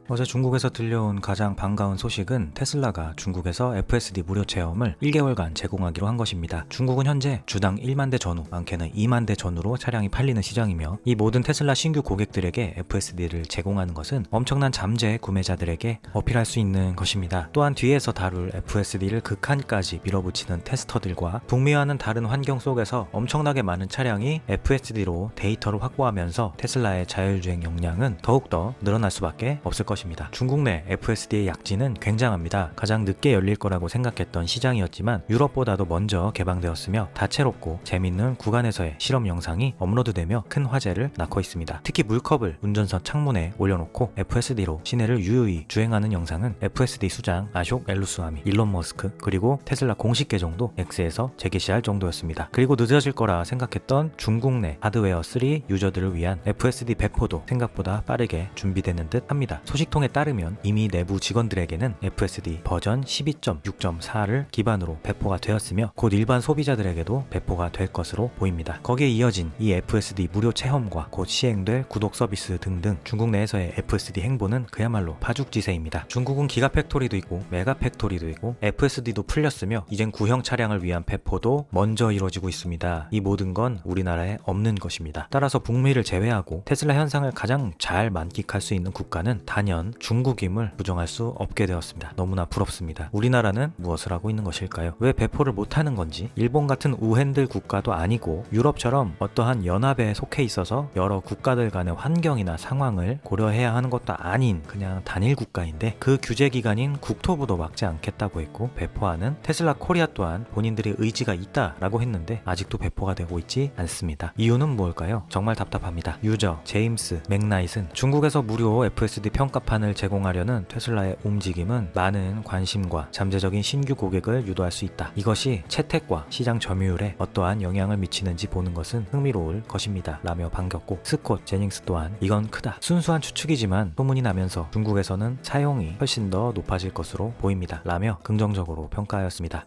어제 중국에서 들려온 가장 반가운 소식은 테슬라가 중국에서 FSD 무료 체험을 1개월간 제공하기로 한 것입니다. 중국은 현재 주당 1만 대 전후, 많게는 2만 대 전후로 차량이 팔리는 시장이며 이 모든 테슬라 신규 고객들에게 FSD를 제공하는 것은 엄청난 잠재 구매자들에게 어필할 수 있는 것입니다. 또한 뒤에서 다룰 FSD를 극한까지 밀어붙이는 테스터들과 북미와는 다른 환경 속에서 엄청나게 많은 차량이 FSD로 데이터를 확보하면서 테슬라의 자율주행 역량은 더욱더 늘어날 수밖에 없을 것입니다. 중국 내 FSD의 약진은 굉장합니다. 가장 늦게 열릴 거라고 생각했던 시장이었지만 유럽보다도 먼저 개방되었으며 다채롭고 재밌는 구간에서의 실험 영상이 업로드되며 큰 화제를 낳고 있습니다. 특히 물컵을 운전석 창문에 올려놓고 FSD로 시내를 유유히 주행하는 영상은 FSD 수장 아숑 엘루스와미, 일론 머스크 그리고 테슬라 공식 계정도 X에서 재게시할 정도였습니다. 그리고 늦어질 거라 생각했던 중국 내 하드웨어 3 유저들을 위한 FSD 배포도 생각보다 빠르게 준비되는 듯 합니다. 소식통에 따르면 이미 내부 직원들에게는 FSD 버전 12.6.4를 기반으로 배포가 되었으며 곧 일반 소비자들에게도 배포가 될 것으로 보입니다. 거기에 이어진 이 FSD 무료 체험과 곧 시행될 구독 서비스 등등 중국 내에서의 FSD 행보는 그야말로 파죽지세입니다. 중국은 기가팩토리도 있고 메가팩토리도 있고 FSD도 풀렸으며 이젠 구형 차량을 위한 배포도 먼저 이루어지고 있습니다. 이 모든 건 우리나라에 없는 것입니다. 따라서 북미를 제외하고 테슬라 현상을 가장 잘 만끽할 수 있는 국가는 단연 중국임을 부정할 수 없게 되었습니다. 너무나 부럽습니다. 우리나라는 무엇을 하고 있는 것일까요? 왜 배포를 못하는 건지? 일본 같은 우핸들 국가도 아니고 유럽처럼 어떠한 연합에 속해 있어서 여러 국가들 간의 환경이나 상황을 고려해야 하는 것도 아닌 그냥 단일 국가인데 그 규제 기관인 국토부도 막지 않겠다고 했고 배포하는 테슬라 코리아 또한 본인들의 의지가 있다라고 했는데 아직도 배포가 되고 있지 않습니다. 이유는 무엇일까요? 정말 답답합니다. 유저 제임스 맥나잇은 중국에서 무료 FSD 평가판을 제공하려는 테슬라의 움직임은 많은 관심과 잠재적인 신규 고객을 유도할 수 있다. 이것이 채택과 시장 점유율에 어떠한 영향을 미치는지 보는 것은 흥미로울 것입니다. 라며 반겼고 스콧 제닝스 또한 이건 크다. 순수한 추측이지만 소문이 나면서 중국에서는 사용이 훨씬 더 높아질 것으로 보입니다. 라며 긍정적으로 평가하였습니다.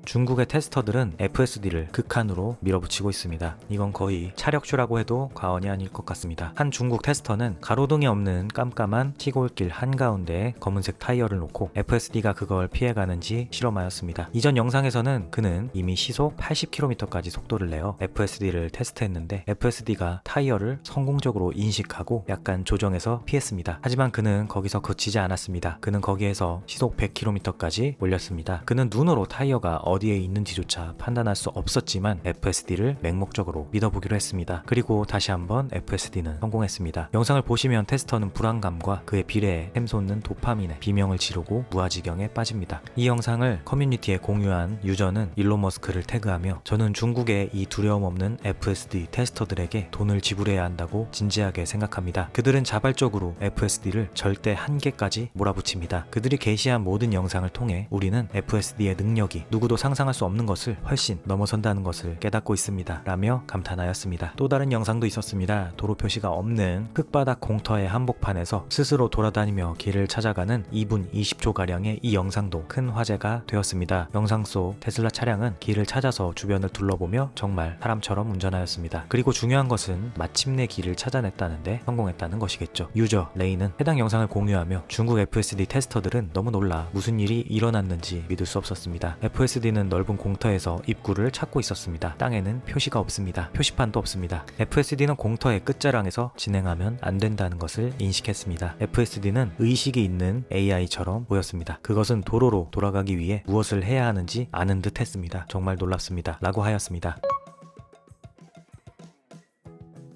중국의 테스터들은 FSD를 극한으로 밀어붙이고 있습니다. 이건 거의 차력쇼라고 해도 과언이 아닐 것 같습니다. 한 중국 테스터는 가로등이 없는 깜깜한 시골길 한가운데에 검은색 타이어를 놓고 FSD가 그걸 피해가는지 실험하였습니다. 이전 영상에서는 그는 이미 시속 80km까지 속도를 내어 FSD를 테스트했는데 FSD가 타이어를 성공적으로 인식하고 약간 조정해서 피했습니다. 하지만 그는 거기서 그치지 않았습니다. 그는 거기에서 시속 100km까지 올렸습니다. 그는 눈으로 타이어가 어디에 있는지조차 판단할 수 없었지만 FSD를 맹목적으로 믿어보기로 했습니다. 그리고 다시 한번 FSD는 성공했습니다. 영상을 보시면 테스터는 불안감과 그의 비례에 샘솟는 도파민에 비명을 지르고 무아지경에 빠집니다. 이 영상을 커뮤니티에 공유한 유저는 일론 머스크를 태그하며 저는 중국의 이 두려움 없는 FSD 테스터들에게 돈을 지불해야 한다고 진지하게 생각합니다. 그들은 자발적으로 FSD를 절대 한계까지 몰아붙입니다. 그들이 게시한 모든 영상을 통해 우리는 FSD의 능력이 누구도 상상할 수 없는 것을 훨씬 넘어선다는 것을 깨닫고 있습니다. 라며 감탄하였습니다. 또 다른 영상도 있었습니다. 도로 표시가 없는 끝바닥 공터의 한복판에서 스스로 돌아다니며 길을 찾아가는 2분 20초가량의 이 영상도 큰 화제가 되었습니다. 영상 속 테슬라 차량은 길을 찾아서 주변을 둘러보며 정말 사람처럼 운전하였습니다. 그리고 중요한 것은 마침내 길을 찾아냈다는데 성공했다는 것이겠죠. 유저 레이는 해당 영상을 공유하며 중국 FSD 테스터들은 너무 놀라 무슨 일이 일어났는지 믿을 수 없었습니다. FSD는 넓은 공터에서 입구를 찾고 있었습니다. 땅에는 표시가 없습니다. 표시판도 없습니다. FSD는 공터의 끝자락에서 진행하면 안 된다는 것을 인식했습니다. FSD는 의식이 있는 AI처럼 보였습니다. 그것은 도로로 돌아가기 위해 무엇을 해야 하는지 아는 듯 했습니다. 정말 놀랍습니다. 라고 하였습니다.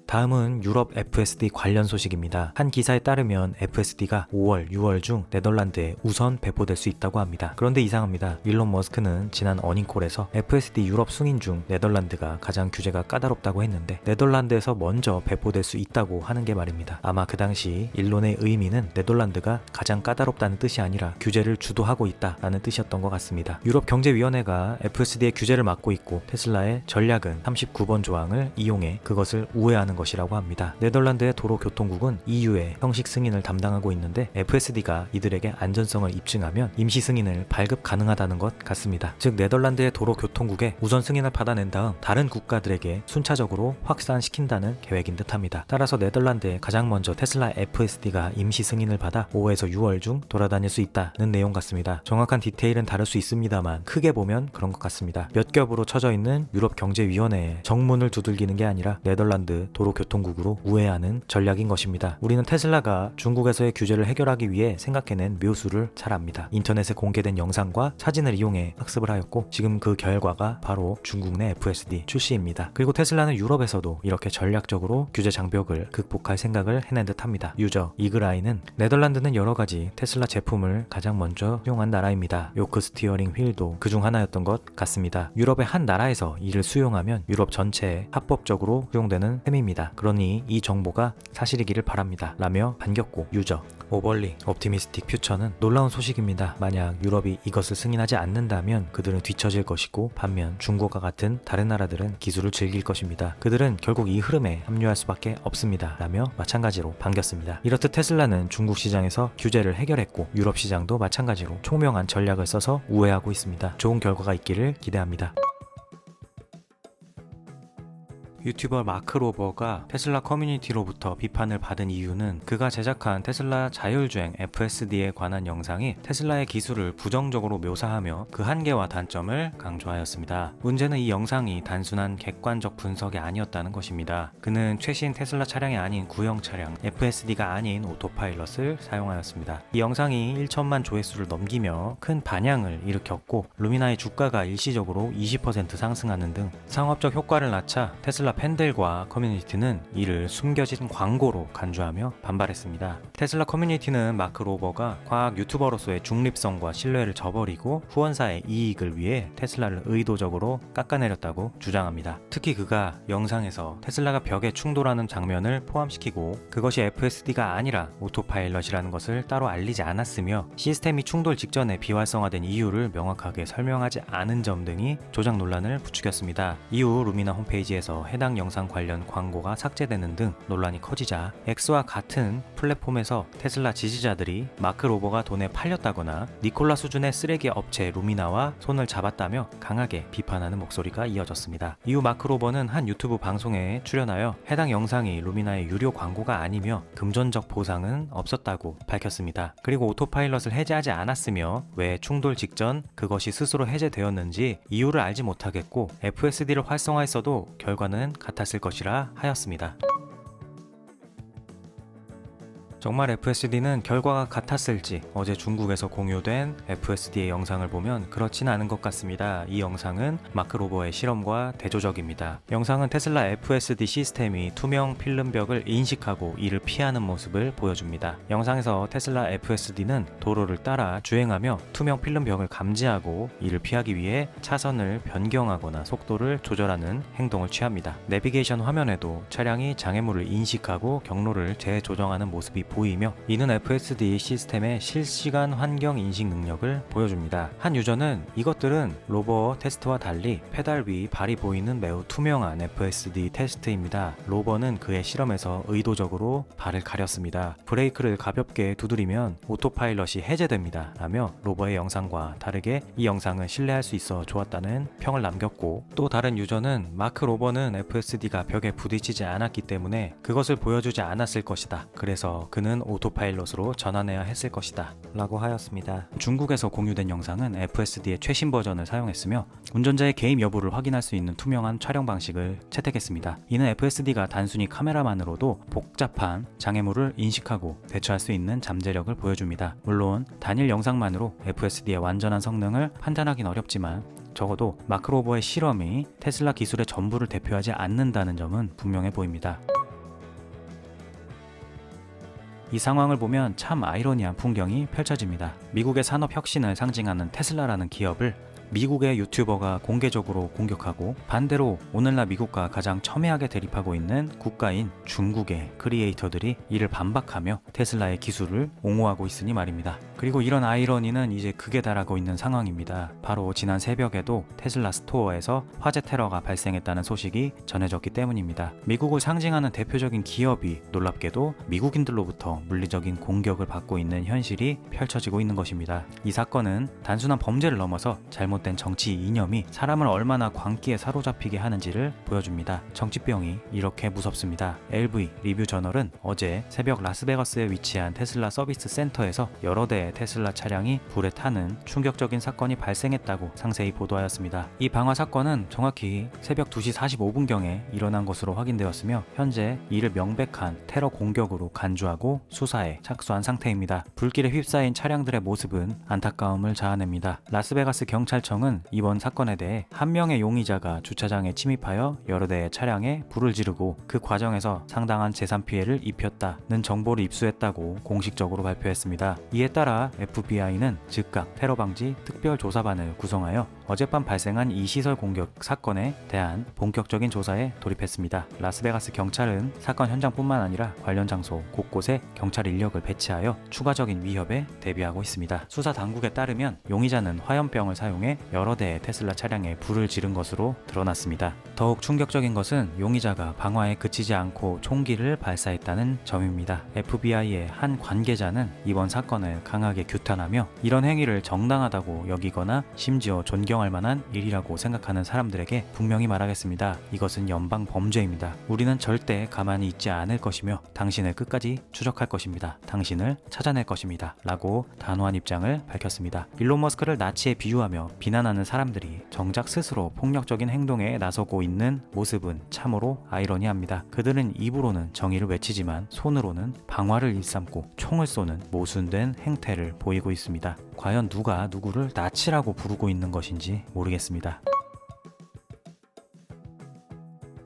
다음은 유럽 FSD 관련 소식입니다. 한 기사에 따르면 FSD가 5월, 6월 중 네덜란드에 우선 배포될 수 있다고 합니다. 그런데 이상합니다. 일론 머스크는 지난 어닝콜에서 FSD 유럽 승인 중 네덜란드가 가장 규제가 까다롭다고 했는데 네덜란드에서 먼저 배포될 수 있다고 하는 게 말입니다. 아마 그 당시 일론의 의미는 네덜란드가 가장 까다롭다는 뜻이 아니라 규제를 주도하고 있다라는 뜻이었던 것 같습니다. 유럽경제위원회가 FSD의 규제를 막고 있고 테슬라의 전략은 39번 조항을 이용해 그것을 우회하는 것이라고 합니다. 네덜란드의 도로교통국은 EU의 형식 승인을 담당하고 있는데 FSD가 이들에게 안전성을 입증하면 임시 승인을 발급 가능하다는 것 같습니다. 즉 네덜란드의 도로교통국에 우선 승인을 받아낸 다음 다른 국가들에게 순차적으로 확산시킨다는 계획인 듯합니다. 따라서 네덜란드에 가장 먼저 테슬라 FSD가 임시 승인을 받아 5에서 6월 중 돌아다닐 수 있다는 내용 같습니다. 정확한 디테일은 다를 수 있습니다만 크게 보면 그런 것 같습니다. 몇 겹으로 쳐져 있는 유럽경제위원회에 정문을 두들기는 게 아니라 네덜란드 도로교통국으로 우회하는 전략인 것입니다. 우리는 테슬라가 중국에서의 규제를 해결하기 위해 생각해낸 묘수를 잘 압니다. 인터넷에 공개된 영상과 사진을 이용해 학습을 하였고 지금 그 결과가 바로 중국 내 FSD 출시입니다. 그리고 테슬라는 유럽에서도 이렇게 전략적으로 규제 장벽을 극복할 생각을 해낸 듯합니다. 유저 이그라이는 네덜란드는 여러가지 테슬라 제품을 가장 먼저 수용한 나라입니다. 요크 스티어링 휠도 그중 하나였던 것 같습니다. 유럽의 한 나라에서 이를 수용하면 유럽 전체에 합법적으로 수용되는 셈입니다. 그러니 이 정보가 사실이기를 바랍니다. 라며 반겼고 유저 오벌리 옵티미스틱 퓨처는 놀라운 소식입니다. 만약 유럽이 이것을 승인하지 않는다면 그들은 뒤처질 것이고 반면 중국과 같은 다른 나라들은 기술을 즐길 것입니다. 그들은 결국 이 흐름에 합류할 수밖에 없습니다. 라며 마찬가지로 반겼습니다. 이렇듯 테슬라는 중국 시장에서 규제를 해결했고 유럽 시장도 마찬가지로 총명한 전략을 써서 우회하고 있습니다. 좋은 결과가 있기를 기대합니다. 유튜버 마크 로버가 테슬라 커뮤니티로부터 비판을 받은 이유는 그가 제작한 테슬라 자율주행 FSD에 관한 영상이 테슬라의 기술을 부정적으로 묘사하며 그 한계와 단점을 강조하였습니다. 문제는 이 영상이 단순한 객관적 분석이 아니었다는 것입니다. 그는 최신 테슬라 차량이 아닌 구형 차량 FSD가 아닌 오토파일럿을 사용하였습니다. 이 영상이 1천만 조회수를 넘기며 큰 반향을 일으켰고 루미나의 주가가 일시적으로 20% 상승하는 등 상업적 효과를 낳자 테슬라 팬들과 커뮤니티는 이를 숨겨진 광고로 간주하며 반발했습니다. 테슬라 커뮤니티는 마크 로버가 과학 유튜버로서의 중립성과 신뢰를 저버리고 후원사의 이익을 위해 테슬라를 의도적으로 깎아내렸다고 주장합니다. 특히 그가 영상에서 테슬라가 벽에 충돌하는 장면을 포함시키고 그것이 FSD가 아니라 오토파일럿이라는 것을 따로 알리지 않았으며 시스템이 충돌 직전에 비활성화된 이유를 명확하게 설명하지 않은 점 등이 조작 논란을 부추겼습니다. 이후 루미나 홈페이지에서 해당 영상 관련 광고가 삭제되는 등 논란이 커지자 X와 같은 플랫폼에서 테슬라 지지자들이 마크 로버가 돈에 팔렸다거나 니콜라 수준의 쓰레기 업체 루미나와 손을 잡았다며 강하게 비판하는 목소리가 이어졌습니다. 이후 마크 로버는 한 유튜브 방송에 출연하여 해당 영상이 루미나의 유료 광고가 아니며 금전적 보상은 없었다고 밝혔습니다. 그리고 오토파일럿을 해제하지 않았으며 왜 충돌 직전 그것이 스스로 해제되었는지 이유를 알지 못하겠고 FSD를 활성화했어도 결과는 같았을 것이라 하였습니다. 정말 FSD는 결과가 같았을지 어제 중국에서 공유된 FSD의 영상을 보면 그렇진 않은 것 같습니다. 이 영상은 마크 로버의 실험과 대조적입니다. 영상은 테슬라 FSD 시스템이 투명 필름벽을 인식하고 이를 피하는 모습을 보여줍니다. 영상에서 테슬라 FSD는 도로를 따라 주행하며 투명 필름벽을 감지하고 이를 피하기 위해 차선을 변경하거나 속도를 조절하는 행동을 취합니다. 내비게이션 화면에도 차량이 장애물을 인식하고 경로를 재조정하는 모습이 보이며 이는 FSD 시스템의 실시간 환경 인식 능력을 보여줍니다. 한 유저는 이것들은 로버 테스트와 달리 페달 위 발이 보이는 매우 투명한 FSD 테스트입니다. 로버는 그의 실험에서 의도적으로 발을 가렸습니다. 브레이크를 가볍게 두드리면 오토파일럿이 해제됩니다. 라며 로버의 영상과 다르게 이 영상은 신뢰할 수 있어 좋았다는 평을 남겼고 또 다른 유저는 마크 로버는 FSD가 벽에 부딪히지 않았기 때문에 그것을 보여주지 않았을 것이다. 그래서 그는 오토파일럿으로 전환해야 했을 것이다 라고 하였습니다. 중국에서 공유된 영상은 FSD의 최신 버전을 사용했으며 운전자의 개입 여부를 확인할 수 있는 투명한 촬영 방식을 채택했습니다. 이는 FSD가 단순히 카메라만으로도 복잡한 장애물을 인식하고 대처할 수 있는 잠재력을 보여줍니다. 물론 단일 영상만으로 FSD의 완전한 성능을 판단하긴 어렵지만 적어도 마크 로버의 실험이 테슬라 기술의 전부를 대표하지 않는다는 점은 분명해 보입니다. 이 상황을 보면 참 아이러니한 풍경이 펼쳐집니다. 미국의 산업 혁신을 상징하는 테슬라라는 기업을 미국의 유튜버가 공개적으로 공격하고 반대로 오늘날 미국과 가장 첨예하게 대립하고 있는 국가인 중국의 크리에이터들이 이를 반박하며 테슬라의 기술을 옹호하고 있으니 말입니다. 그리고 이런 아이러니는 이제 극에 달하고 있는 상황입니다. 바로 지난 새벽에도 테슬라 스토어에서 화재 테러가 발생했다는 소식이 전해졌기 때문입니다. 미국을 상징하는 대표적인 기업이 놀랍게도 미국인들로부터 물리적인 공격을 받고 있는 현실이 펼쳐지고 있는 것입니다. 이 사건은 단순한 범죄를 넘어서 잘못된 정치 이념이 사람을 얼마나 광기에 사로잡히게 하는지를 보여줍니다. 정치병이 이렇게 무섭습니다. LV 리뷰 저널은 어제 새벽 라스베가스에 위치한 테슬라 서비스 센터에서 여러 대의 테슬라 차량이 불에 타는 충격적인 사건이 발생했다고 상세히 보도하였습니다. 이 방화 사건은 정확히 새벽 2시 45분경에 일어난 것으로 확인되었으며 현재 이를 명백한 테러 공격으로 간주하고 수사에 착수한 상태입니다. 불길에 휩싸인 차량들의 모습은 안타까움을 자아냅니다. 라스베가스 경찰청은 이번 사건에 대해 한 명의 용의자가 주차장에 침입하여 여러 대의 차량에 불을 지르고 그 과정에서 상당한 재산 피해를 입혔다는 정보를 입수했다고 공식적으로 발표했습니다. 이에 따라 FBI는 즉각 테러 방지 특별조사반을 구성하여 어젯밤 발생한 이 시설 공격 사건에 대한 본격적인 조사에 돌입했습니다. 라스베가스 경찰은 사건 현장뿐만 아니라 관련 장소 곳곳에 경찰 인력을 배치하여 추가적인 위협에 대비하고 있습니다. 수사 당국에 따르면 용의자는 화염병을 사용해 여러 대의 테슬라 차량에 불을 지른 것으로 드러났습니다. 더욱 충격적인 것은 용의자가 방화에 그치지 않고 총기를 발사했다는 점입니다. FBI의 한 관계자는 이번 사건을 강하게 규탄하며 이런 행위를 정당하다고 여기거나 심지어 존경할 만한 일이라고 생각하는 사람들에게 분명히 말하겠습니다. 이것은 연방 범죄입니다. 우리는 절대 가만히 있지 않을 것이며 당신을 끝까지 추적할 것입니다. 당신을 찾아낼 것입니다. 라고 단호한 입장을 밝혔습니다. 일론 머스크를 나치에 비유하며 비난하는 사람들이 정작 스스로 폭력적인 행동에 나서고 있는 모습은 참으로 아이러니합니다. 그들은 입으로는 정의를 외치지만 손으로는 방화를 일삼고 총을 쏘는 모순된 행태를 보이고 있습니다. 과연 누가 누구를 나치라고 부르고 있는 것인지 모르겠습니다.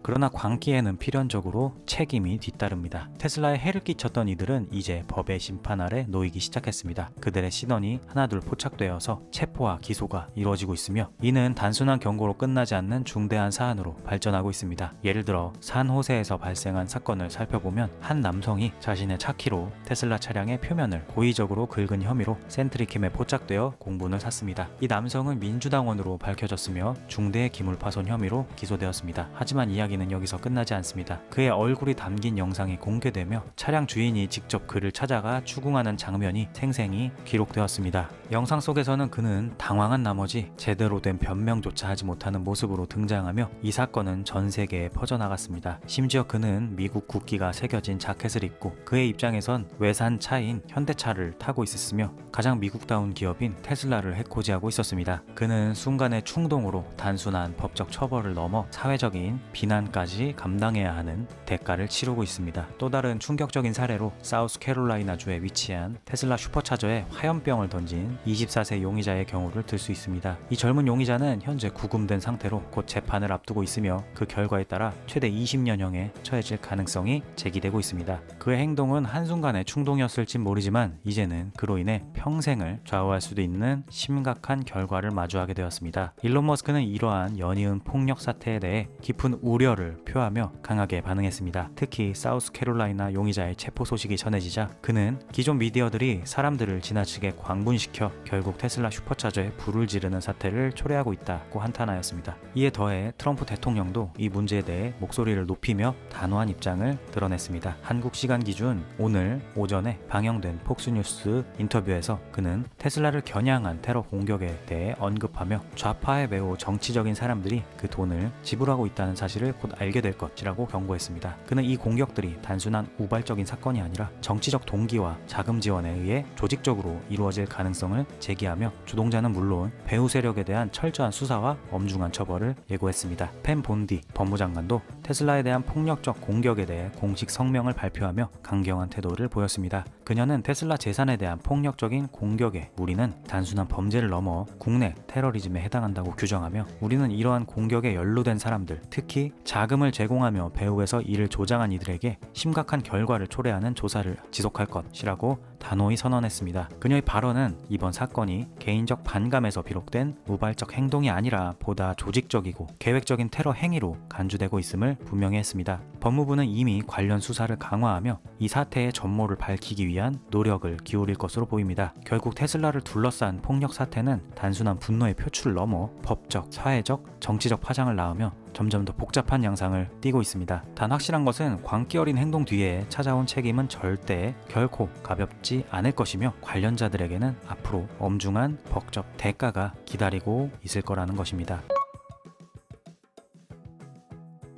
그러나 광기에는 필연적으로 책임이 뒤따릅니다. 테슬라에 해를 끼쳤던 이들은 이제 법의 심판 아래 놓이기 시작했습니다. 그들의 신원이 하나둘 포착되어서 체포와 기소가 이루어지고 있으며 이는 단순한 경고로 끝나지 않는 중대한 사안으로 발전하고 있습니다. 예를 들어 산호세에서 발생한 사건을 살펴보면 한 남성이 자신의 차 키로 테슬라 차량의 표면을 고의적으로 긁은 혐의로 센트리캠에 포착되어 공분을 샀습니다. 이 남성은 민주당원으로 밝혀졌으며 중대 기물파손 혐의로 기소되었습니다. 하지만 이야기는 여기서 끝나지 않습니다. 그의 얼굴이 담긴 영상이 공개되며 차량 주인이 직접 그를 찾아가 추궁하는 장면이 생생히 기록되었습니다. 영상 속에서는 그는 당황한 나머지 제대로 된 변명조차 하지 못하는 모습으로 등장하며 이 사건은 전 세계에 퍼져나갔습니다. 심지어 그는 미국 국기가 새겨진 자켓을 입고 그의 입장에선 외산 차인 현대차를 타고 있었으며 가장 미국다운 기업인 테슬라를 해코지하고 있었습니다. 그는 순간의 충동으로 단순한 법적 처벌을 넘어 사회적인 비난까지 감당해야 하는 대가를 치르고 있습니다. 또 다른 충격적인 사례로 사우스캐롤라이나주에 위치한 테슬라 슈퍼차저에 화염병을 던진 24세 용의자의 경우를 들 수 있습니다. 이 젊은 용의자는 현재 구금된 상태로 곧 재판을 앞두고 있으며 그 결과에 따라 최대 20년형에 처해질 가능성이 제기되고 있습니다. 그의 행동은 한순간의 충동이었을진 모르지만 이제는 그로 인해 평생을 좌우할 수도 있는 심각한 결과를 마주하게 되었습니다. 일론 머스크는 이러한 연이은 폭력 사태에 대해 깊은 우려를 표하며 강하게 반응했습니다. 특히 사우스캐롤라이나 용의자의 체포 소식이 전해지자 그는 기존 미디어들이 사람들을 지나치게 광분시켜 결국 테슬라 슈퍼차저에 불을 지르는 사태를 초래하고 있다고 한탄하였습니다. 이에 더해 트럼프 대통령도 이 문제에 대해 목소리를 높이며 단호한 입장을 드러냈습니다. 한국 시간 기준 오늘 오전에 방영된 폭스뉴스 인터뷰에서 그는 테슬라를 겨냥한 테러 공격에 대해 언급하며 좌파의 매우 정치적인 사람들이 그 돈을 지불하고 있다는 사실을 곧 알게 될 것이라고 경고했습니다. 그는 이 공격들이 단순한 우발적인 사건이 아니라 정치적 동기와 자금 지원에 의해 조직적으로 이루어질 가능성을 제기하며 주동자는 물론 배후 세력에 대한 철저한 수사와 엄중한 처벌을 예고했습니다. 펜 본디 법무장관도 테슬라에 대한 폭력적 공격에 대해 공식 성명을 발표하며 강경한 태도를 보였습니다. 그녀는 테슬라 재산에 대한 폭력적인 공격의 무리는 단순한 범죄를 넘어 국내 테러리즘에 해당한다고 규정하며 우리는 이러한 공격에 연루된 사람들, 특히 자금을 제공하며 배후에서 이를 조장한 이들에게 심각한 결과를 초래하는 조사를 지속할 것이라고 단호히 선언했습니다. 그녀의 발언은 이번 사건이 개인적 반감에서 비롯된 우발적 행동이 아니라 보다 조직적이고 계획적인 테러 행위로 간주되고 있음을 분명히 했습니다. 법무부는 이미 관련 수사를 강화하며 이 사태의 전모를 밝히기 위한 노력을 기울일 것으로 보입니다. 결국 테슬라를 둘러싼 폭력 사태는 단순한 분노의 표출을 넘어 법적, 사회적, 정치적 파장을 낳으며 점점 더 복잡한 양상을 띠고 있습니다. 단 확실한 것은 광기 어린 행동 뒤에 찾아온 책임은 절대 결코 가볍지 않을 것이며 관련자들에게는 앞으로 엄중한 법적 대가가 기다리고 있을 거라는 것입니다.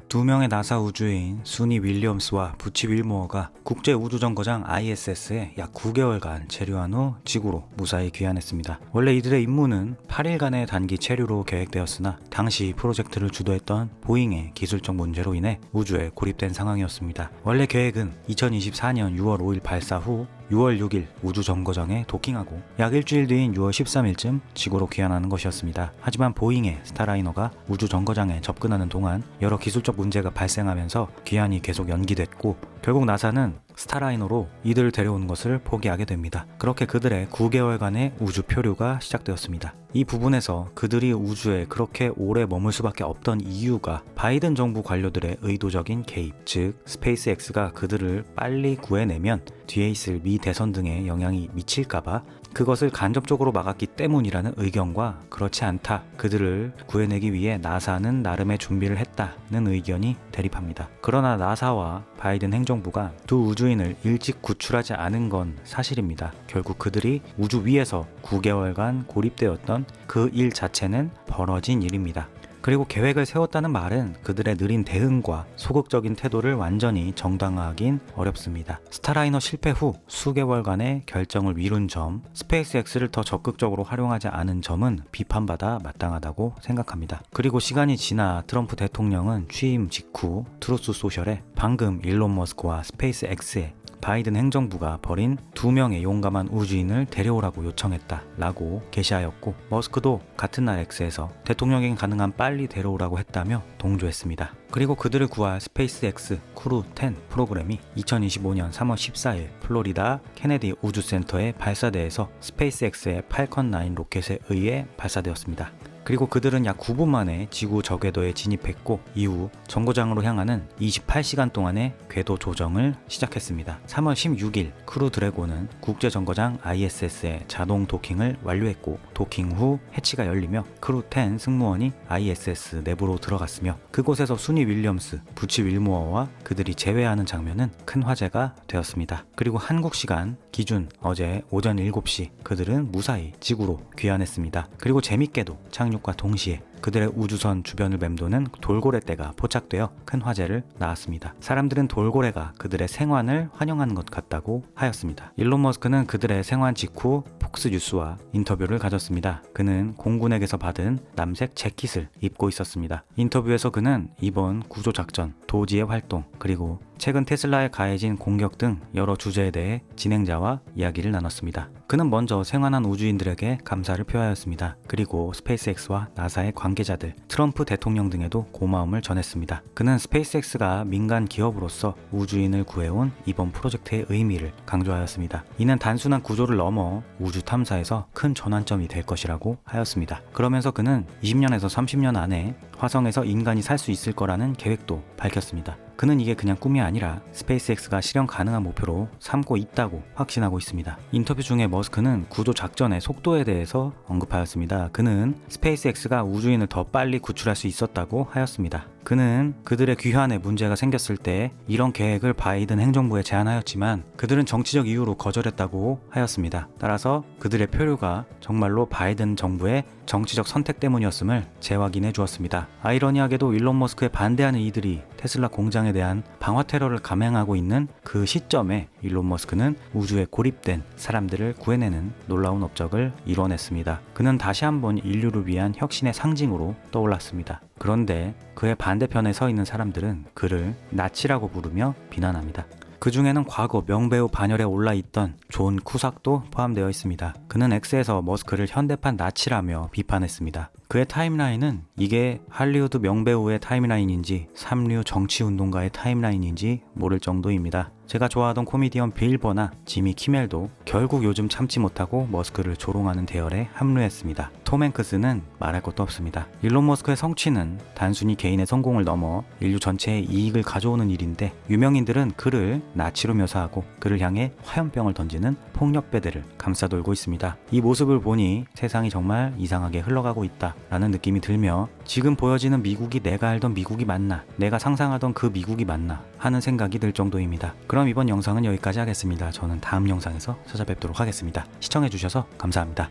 두 명의 나사 우주인 수니 윌리엄스와 부치 윌모어가 국제우주정거장 ISS에 약 9개월간 체류한 후 지구로 무사히 귀환했습니다. 원래 이들의 임무는 8일간의 단기 체류로 계획되었으나 당시 프로젝트를 주도했던 보잉의 기술적 문제로 인해 우주에 고립된 상황이었습니다. 원래 계획은 2024년 6월 5일 발사 후 6월 6일 우주정거장에 도킹하고 약 일주일 뒤인 6월 13일쯤 지구로 귀환하는 것이었습니다. 하지만 보잉의 스타라이너가 우주정거장에 접근하는 동안 여러 기술적 문제가 발생하면서 귀환이 계속 연기됐고 결국 나사는 스타라이너로 이들을 데려오는 것을 포기하게 됩니다. 그렇게 그들의 9개월간의 우주 표류가 시작되었습니다. 이 부분에서 그들이 우주에 그렇게 오래 머물 수밖에 없던 이유가 바이든 정부 관료들의 의도적인 개입, 즉 스페이스X가 그들을 빨리 구해내면 뒤에 있을 미 대선 등에 영향이 미칠까봐 그것을 간접적으로 막았기 때문이라는 의견과 그렇지 않다, 그들을 구해내기 위해 나사는 나름의 준비를 했다는 의견이 대립합니다. 그러나 나사와 바이든 행정부가 두 우주인을 일찍 구출하지 않은 건 사실입니다. 결국 그들이 우주 위에서 9개월간 고립되었던 그 일 자체는 벌어진 일입니다. 그리고 계획을 세웠다는 말은 그들의 느린 대응과 소극적인 태도를 완전히 정당화하긴 어렵습니다. 스타라이너 실패 후 수개월간의 결정을 미룬 점, 스페이스X를 더 적극적으로 활용하지 않은 점은 비판받아 마땅하다고 생각합니다. 그리고 시간이 지나 트럼프 대통령은 취임 직후 트루스 소셜에 방금 일론 머스크와 스페이스X의 바이든 행정부가 벌인 2명의 용감한 우주인을 데려오라고 요청했다 라고 게시하였고, 머스크도 같은 날 X에서 대통령에게 가능한 빨리 데려오라고 했다며 동조했습니다. 그리고 그들을 구할 스페이스X 크루 10 프로그램이 2025년 3월 14일 플로리다 케네디 우주센터의 발사대에서 스페이스X의 팔컨 9 로켓에 의해 발사되었습니다. 그리고 그들은 약 9분 만에 지구 저궤도에 진입했고 이후 정거장으로 향하는 28시간 동안의 궤도 조정을 시작했습니다. 3월 16일 크루 드래곤은 국제정거장 ISS에 자동 도킹을 완료했고 도킹 후 해치가 열리며 크루 10 승무원이 ISS 내부로 들어갔으며 그곳에서 수니 윌리엄스, 부치 윌모어와 그들이 재회하는 장면은 큰 화제가 되었습니다. 그리고 한국 시간 기준 어제 오전 7시 그들은 무사히 지구로 귀환했습니다. 그리고 재밌게도 착륙과 동시에 그들의 우주선 주변을 맴도는 돌고래떼가 포착되어 큰 화제를 낳았습니다. 사람들은 돌고래가 그들의 생환을 환영하는 것 같다고 하였습니다. 일론 머스크는 그들의 생환 직후 폭스뉴스와 인터뷰를 가졌습니다. 그는 공군에게서 받은 남색 재킷을 입고 있었습니다. 인터뷰에서 그는 이번 구조작전, 도지의 활동, 그리고 최근 테슬라에 가해진 공격 등 여러 주제에 대해 진행자와 이야기를 나눴습니다. 그는 먼저 생환한 우주인들에게 감사를 표하였습니다. 그리고 스페이스X와 나사의 관계자들, 트럼프 대통령 등에도 고마움을 전했습니다. 그는 스페이스X가 민간 기업으로서 우주인을 구해온 이번 프로젝트의 의미를 강조하였습니다. 이는 단순한 구조를 넘어 우주 탐사에서 큰 전환점이 될 것이라고 하였습니다. 그러면서 그는 20년에서 30년 안에 화성에서 인간이 살 수 있을 거라는 계획도 밝혔습니다. 그는 이게 그냥 꿈이 아니라 스페이스X가 실현 가능한 목표로 삼고 있다고 확신하고 있습니다. 인터뷰 중에 머스크는 구조 작전의 속도에 대해서 언급하였습니다. 그는 스페이스X가 우주인을 더 빨리 구출할 수 있었다고 하였습니다. 그는 그들의 귀환에 문제가 생겼을 때 이런 계획을 바이든 행정부에 제안하였지만 그들은 정치적 이유로 거절했다고 하였습니다. 따라서 그들의 표류가 정말로 바이든 정부의 정치적 선택 때문이었음을 재확인해 주었습니다. 아이러니하게도 일론 머스크에 반대하는 이들이 테슬라 공장에 대한 방화 테러를 감행하고 있는 그 시점에 일론 머스크는 우주에 고립된 사람들을 구해내는 놀라운 업적을 이뤄냈습니다. 그는 다시 한번 인류를 위한 혁신의 상징으로 떠올랐습니다. 그런데 그의 반대편에 서 있는 사람들은 그를 나치라고 부르며 비난합니다. 그 중에는 과거 명배우 반열에 올라있던 존 쿠삭도 포함되어 있습니다. 그는 X에서 머스크를 현대판 나치라며 비판했습니다. 그의 타임라인은 이게 할리우드 명배우의 타임라인인지 삼류 정치운동가의 타임라인인지 모를 정도입니다. 제가 좋아하던 코미디언 빌 버나 지미 키멜도 결국 요즘 참지 못하고 머스크를 조롱하는 대열에 합류했습니다. 톰 행크스는 말할 것도 없습니다. 일론 머스크의 성취는 단순히 개인의 성공을 넘어 인류 전체의 이익을 가져오는 일인데 유명인들은 그를 나치로 묘사하고 그를 향해 화염병을 던지는 폭력배들을 감싸돌고 있습니다. 이 모습을 보니 세상이 정말 이상하게 흘러가고 있다라는 느낌이 들며 지금 보여지는 미국이 내가 알던 미국이 맞나, 내가 상상하던 그 미국이 맞나 하는 생각이 들 정도입니다. 그럼 이번 영상은 여기까지 하겠습니다. 저는 다음 영상에서 찾아뵙도록 하겠습니다. 시청해주셔서 감사합니다.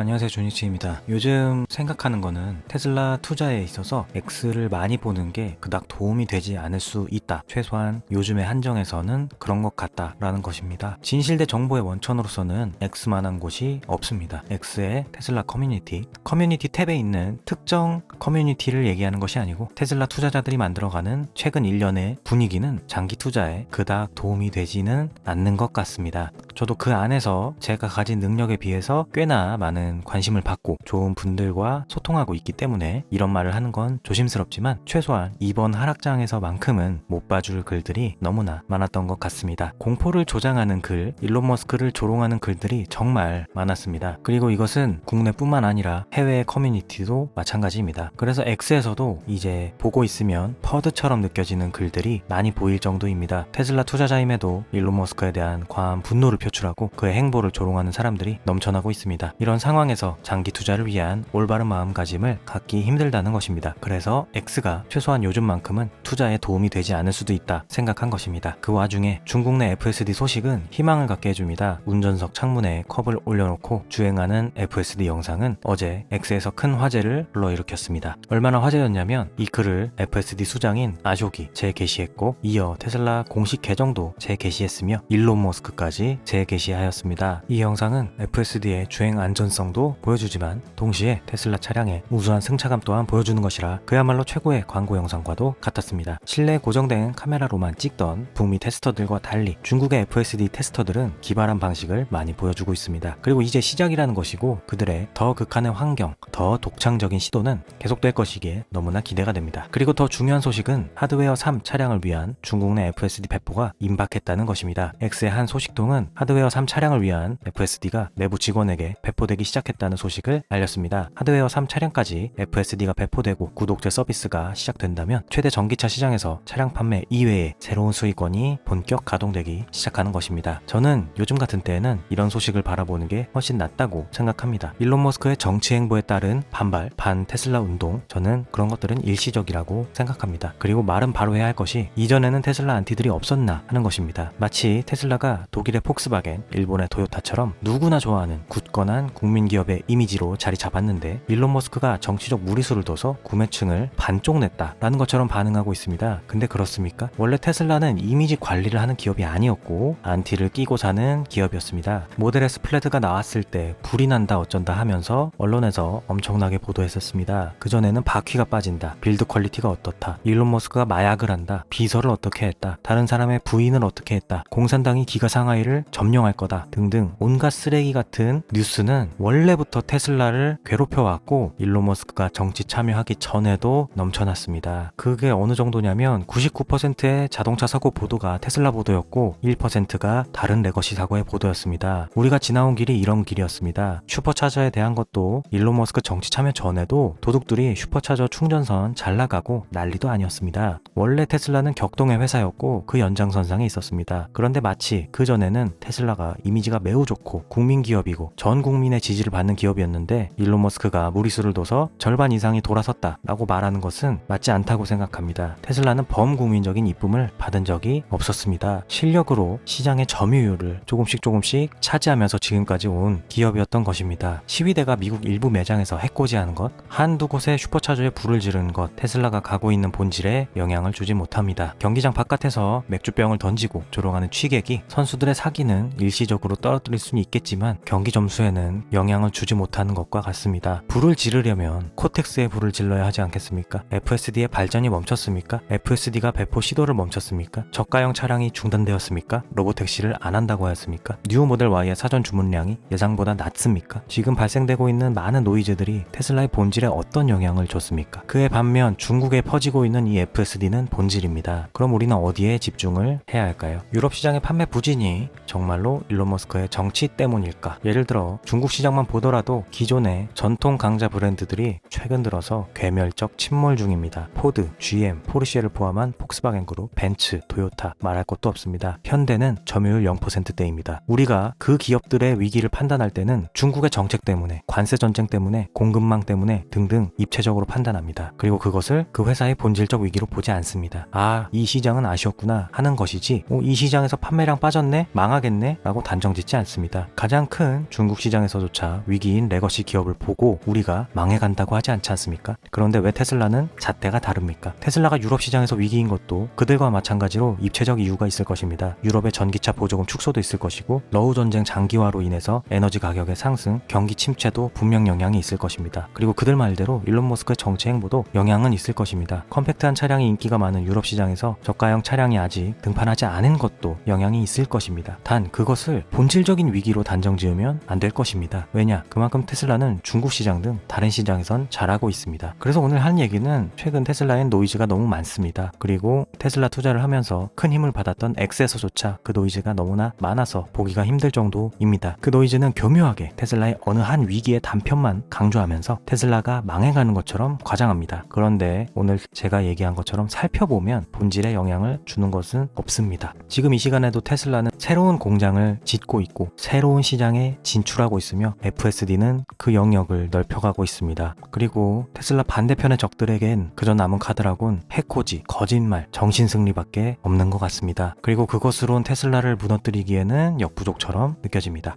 안녕하세요, 준이치입니다. 요즘 생각하는 거는 테슬라 투자에 있어서 X를 많이 보는 게 그닥 도움이 되지 않을 수 있다. 최소한 요즘의 한정에서는 그런 것 같다라는 것입니다. 진실된 정보의 원천으로서는 X만한 곳이 없습니다. X의 테슬라 커뮤니티 탭에 있는 특정 커뮤니티를 얘기하는 것이 아니고 테슬라 투자자들이 만들어가는 최근 1년의 분위기는 장기 투자에 그닥 도움이 되지는 않는 것 같습니다. 저도 그 안에서 제가 가진 능력에 비해서 꽤나 많은 관심을 받고 좋은 분들과 소통하고 있기 때문에 이런 말을 하는 건 조심스럽지만 최소한 이번 하락장에서만큼은 못 봐줄 글들이 너무나 많았던 것 같습니다. 공포를 조장하는 글, 일론 머스크를 조롱하는 글들이 정말 많았습니다. 그리고 이것은 국내뿐만 아니라 해외 커뮤니티도 마찬가지입니다. 그래서 X에서도 이제 보고 있으면 퍼드처럼 느껴지는 글들이 많이 보일 정도입니다. 테슬라 투자자임에도 일론 머스크에 대한 과한 분노를 표출하고 그의 행보를 조롱하는 사람들이 넘쳐나고 있습니다. 이런 상황에서 장기 투자를 위한 올바른 마음가짐을 갖기 힘들다는 것입니다. 그래서 X가 최소한 요즘만큼은 투자에 도움이 되지 않을 수도 있다 생각한 것입니다. 그 와중에 중국 내 FSD 소식은 희망을 갖게 해줍니다. 운전석 창문에 컵을 올려놓고 주행하는 FSD 영상은 어제 X에서 큰 화제를 불러일으켰습니다. 얼마나 화제였냐면 이 글을 FSD 수장인 아쇼기 재게시했고 이어 테슬라 공식 계정도 재게시했으며 일론 머스크까지 재게시하였습니다. 이 영상은 FSD의 주행 안전성도 보여주지만 동시에 테슬라 차량의 우수한 승차감 또한 보여주는 것이라 그야말로 최고의 광고 영상과도 같았습니다. 실내에 고정된 카메라로만 찍던 북미 테스터들과 달리 중국의 FSD 테스터들은 기발한 방식을 많이 보여주고 있습니다. 그리고 이제 시작이라는 것이고 그들의 더 극한의 환경, 더 독창적인 시도는 계속될 것이기에 너무나 기대가 됩니다. 그리고 더 중요한 소식은 하드웨어 3 차량을 위한 중국 내 FSD 배포가 임박했다는 것입니다. X의 한 소식통은 하드웨어 3 차량을 위한 FSD가 내부 직원에게 배포되기 시작했다는 소식을 알렸습니다. 하드웨어 3 차량까지 FSD가 배포되고 구독제 서비스가 시작된다면 최대 전기차 시장에서 차량 판매 이외에 새로운 수익원이 본격 가동되기 시작하는 것입니다. 저는 요즘 같은 때에는 이런 소식을 바라보는 게 훨씬 낫다고 생각합니다. 일론 머스크의 정치 행보에 따른 반발, 반 테슬라 운동, 저는 그런 것들은 일시적이라고 생각합니다. 그리고 말은 바로 해야 할 것이 이전에는 테슬라 안티들이 없었나 하는 것입니다. 마치 테슬라가 독일의 폭스바겐, 일본의 토요타처럼 누구나 좋아하는 굳건한 국민 기업의 이미지로 자리 잡았는데 일론 머스크가 정치적 무리수를 둬서 구매층을 반쪽 냈다라는 것처럼 반응하고 있습니다. 근데 그렇습니까? 원래 테슬라는 이미지 관리를 하는 기업이 아니었고 안티를 끼고 사는 기업이었습니다. 모델 S 플레드가 나왔을 때 불이 난다 어쩐다 하면서 언론에서 엄청나게 보도했었습니다. 그전에는 바퀴가 빠진다, 빌드 퀄리티가 어떻다, 일론 머스크가 마약을 한다, 비서를 어떻게 했다, 다른 사람의 부인을 어떻게 했다, 공산당이 기가 상하이를 점령할 거다 등등 온갖 쓰레기 같은 뉴스는 원래부터 테슬라를 괴롭혀왔고 일론 머스크가 정치 참여하기 전에도 넘쳐났습니다. 그게 어느 정도냐면 99%의 자동차 사고 보도가 테슬라 보도였고 1%가 다른 레거시 사고의 보도였습니다. 우리가 지나온 길이 이런 길이었습니다. 슈퍼차저에 대한 것도 일론 머스크 정치 참여 전에도 도둑들이 슈퍼차저 충전선 잘 나가고 난리도 아니었습니다. 원래 테슬라는 격동의 회사였고 그 연장선상에 있었습니다. 그런데 마치 그 전에는 테슬라가 이미지가 매우 좋고 국민 기업이고 전 국민의 지지를 받는 기업이었는데 일론 머스크가 무리수를 둬서 절반 이상이 돌아섰다라고 말하는 것은 맞지 않다고 생각합니다. 테슬라는 범국민적인 이쁨을 받은 적이 없었습니다. 실력으로 시장의 점유율을 조금씩 차지하면서 지금까지 온 기업이었던 것입니다. 시위대가 미국 일부 매장에서 해코지하는 것, 한두 곳에 슈퍼차저에 불을 지르는 것, 테슬라가 가고 있는 본질에 영향을 주지 못합니다. 경기장 바깥에서 맥주병을 던지고 조롱하는 취객이 선수들의 사기는 일시적으로 떨어뜨릴 수는 있겠지만 경기 점수에는 영향 영향을 주지 못하는 것과 같습니다. 불을 지르려면 코텍스에 불을 질러야 하지 않겠습니까? FSD의 발전이 멈췄습니까? FSD가 배포 시도를 멈췄습니까? 저가형 차량이 중단되었습니까? 로보택시를 안 한다고 하였습니까? 뉴 모델 Y의 사전 주문량이 예상보다 낮습니까? 지금 발생되고 있는 많은 노이즈들이 테슬라의 본질에 어떤 영향을 줬습니까? 그에 반면 중국에 퍼지고 있는 이 FSD는 본질입니다. 그럼 우리는 어디에 집중을 해야 할까요? 유럽 시장의 판매 부진이 정말로 일론 머스크의 정치 때문일까? 예를 들어 중국 시장만 보더라도 기존의 전통 강자 브랜드들이 최근 들어서 괴멸적 침몰 중입니다. 포드, GM, 포르쉐를 포함한 폭스바겐 그룹, 벤츠, 토요타 말할 것도 없습니다. 현대는 점유율 0%대입니다. 우리가 그 기업들의 위기를 판단할 때는 중국의 정책 때문에, 관세 전쟁 때문에, 공급망 때문에 등등 입체적으로 판단합니다. 그리고 그것을 그 회사의 본질적 위기로 보지 않습니다. 아, 이 시장은 아쉬웠구나 하는 것이지 이 시장에서 판매량 빠졌네? 망하겠네? 라고 단정 짓지 않습니다. 가장 큰 중국 시장에서조차 위기인 레거시 기업을 보고 우리가 망해간다고 하지 않지 않습니까? 그런데 왜 테슬라는 잣대가 다릅니까? 테슬라가 유럽 시장에서 위기인 것도 그들과 마찬가지로 입체적 이유가 있을 것입니다. 유럽의 전기차 보조금 축소도 있을 것이고 러우 전쟁 장기화로 인해서 에너지 가격의 상승, 경기 침체도 분명 영향이 있을 것입니다. 그리고 그들 말대로 일론 머스크의 정치 행보도 영향은 있을 것입니다. 컴팩트한 차량이 인기가 많은 유럽 시장에서 저가형 차량이 아직 등판하지 않은 것도 영향이 있을 것입니다. 단 그것을 본질적인 위기로 단정 지으면 안 될 것입니다. 왜냐? 그만큼 테슬라는 중국 시장 등 다른 시장에선 잘하고 있습니다. 그래서 오늘 한 얘기는 최근 테슬라엔 노이즈가 너무 많습니다. 그리고 테슬라 투자를 하면서 큰 힘을 받았던 X에서조차 그 노이즈가 너무나 많아서 보기가 힘들 정도입니다. 그 노이즈는 교묘하게 테슬라의 어느 한 위기의 단편만 강조하면서 테슬라가 망해가는 것처럼 과장합니다. 그런데 오늘 제가 얘기한 것처럼 살펴보면 본질에 영향을 주는 것은 없습니다. 지금 이 시간에도 테슬라는 새로운 공장을 짓고 있고 새로운 시장에 진출하고 있으며 FSD는 그 영역을 넓혀가고 있습니다. 그리고 테슬라 반대편의 적들에겐 그저 남은 카드라곤 해코지, 거짓말, 정신승리밖에 없는 것 같습니다. 그리고 그것으론 테슬라를 무너뜨리기에는 역부족처럼 느껴집니다.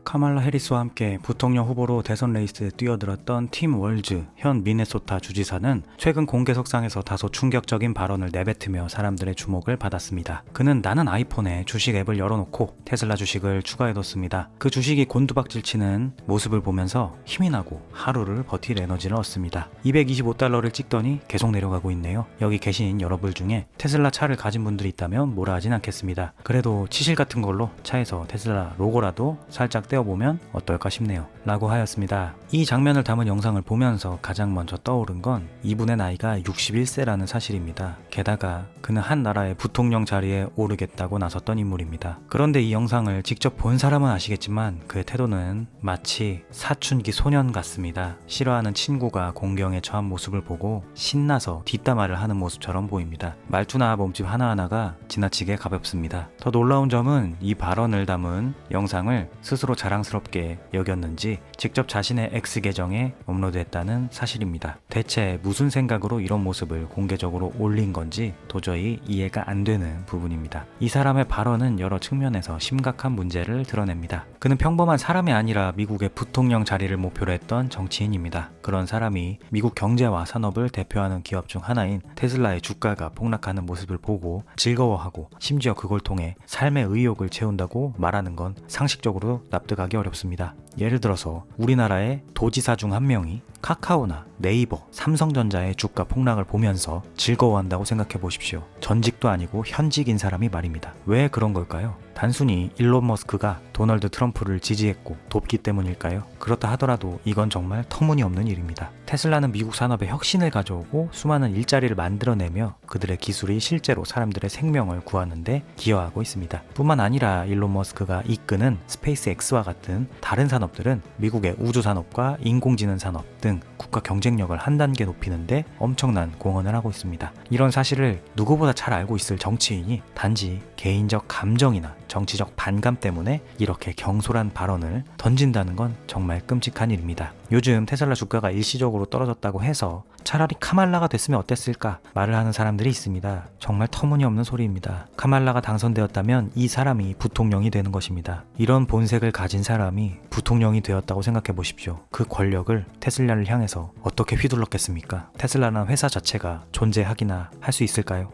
카말라 해리스와 함께 부통령 후보로 대선 레이스에 뛰어들었던 팀 월즈 현 미네소타 주지사는 최근 공개석상에서 다소 충격적인 발언을 내뱉으며 사람들의 주목을 받았습니다. 그는 나는 아이폰에 주식 앱을 열어놓고 테슬라 주식을 추가해뒀습니다. 그 주식이 곤두박질 치는 모습을 보면서 힘이 나고 하루를 버틸 에너지를 얻습니다. $225를 찍더니 계속 내려가고 있네요. 여기 계신 여러분 중에 테슬라 차를 가진 분들이 있다면 뭐라 하진 않겠습니다. 그래도 치실 같은 걸로 차에서 테슬라 로고라도 살짝 떼어보면 어떨까 싶네요. 라고 하였습니다. 이 장면을 담은 영상을 보면서 가장 먼저 떠오른 건 이분의 나이가 61세라는 사실입니다. 게다가 그는 한 나라의 부통령 자리에 오르겠다고 나섰던 인물입니다. 그런데 이 영상을 직접 본 사람은 아시겠지만 그의 태도는 마치 사춘기 소년 같습니다. 싫어하는 친구가 공경에 처한 모습을 보고 신나서 뒷담화를 하는 모습처럼 보입니다. 말투나 몸집 하나하나가 지나치게 가볍습니다. 더 놀라운 점은 이 발언을 담은 영상을 스스로 자랑스럽게 여겼는지 직접 자신의 X 계정에 업로드했다는 사실입니다. 대체 무슨 생각으로 이런 모습을 공개적으로 올린 건지 도저히 이해가 안 되는 부분입니다. 이 사람의 발언은 여러 측면에서 심각한 문제를 드러냅니다. 그는 평범한 사람이 아니라 미국의 부통령 자리를 목표로 했던 정치인입니다. 그런 사람이 미국 경제와 산업을 대표하는 기업 중 하나인 테슬라의 주가가 폭락하는 모습을 보고 즐거워하고 심지어 그걸 통해 삶의 의욕을 채운다고 말하는 건 상식적으로 납득하기 어렵습니다. 예를 들어서 우리나라의 도지사 중 한 명이 카카오나 네이버, 삼성전자의 주가 폭락을 보면서 즐거워한다고 생각해 보십시오. 전직도 아니고 현직인 사람이 말입니다. 왜 그런 걸까요? 단순히 일론 머스크가 도널드 트럼프를 지지했고 돕기 때문일까요? 그렇다 하더라도 이건 정말 터무니없는 일입니다. 테슬라는 미국 산업에 혁신을 가져오고 수많은 일자리를 만들어내며 그들의 기술이 실제로 사람들의 생명을 구하는데 기여하고 있습니다. 뿐만 아니라 일론 머스크가 이끄는 스페이스X와 같은 다른 산업들은 미국의 우주 산업과 인공지능 산업 등 국가 경쟁력을 한 단계 높이는데 엄청난 공헌을 하고 있습니다. 이런 사실을 누구보다 잘 알고 있을 정치인이 단지 개인적 감정이나 정치적 반감 때문에 이렇게 경솔한 발언을 던진다는 건 정말 끔찍한 일입니다. 요즘 테슬라 주가가 일시적으로 떨어졌다고 해서 차라리 카말라가 됐으면 어땠을까 말을 하는 사람들이 있습니다. 정말 터무니없는 소리입니다. 카말라가 당선되었다면 이 사람이 부통령이 되는 것입니다. 이런 본색을 가진 사람이 부통령이 되었다고 생각해 보십시오. 그 권력을 테슬라를 향해서 어떻게 휘둘렀겠습니까? 테슬라라는 회사 자체가 존재하기나 할 수 있을까요?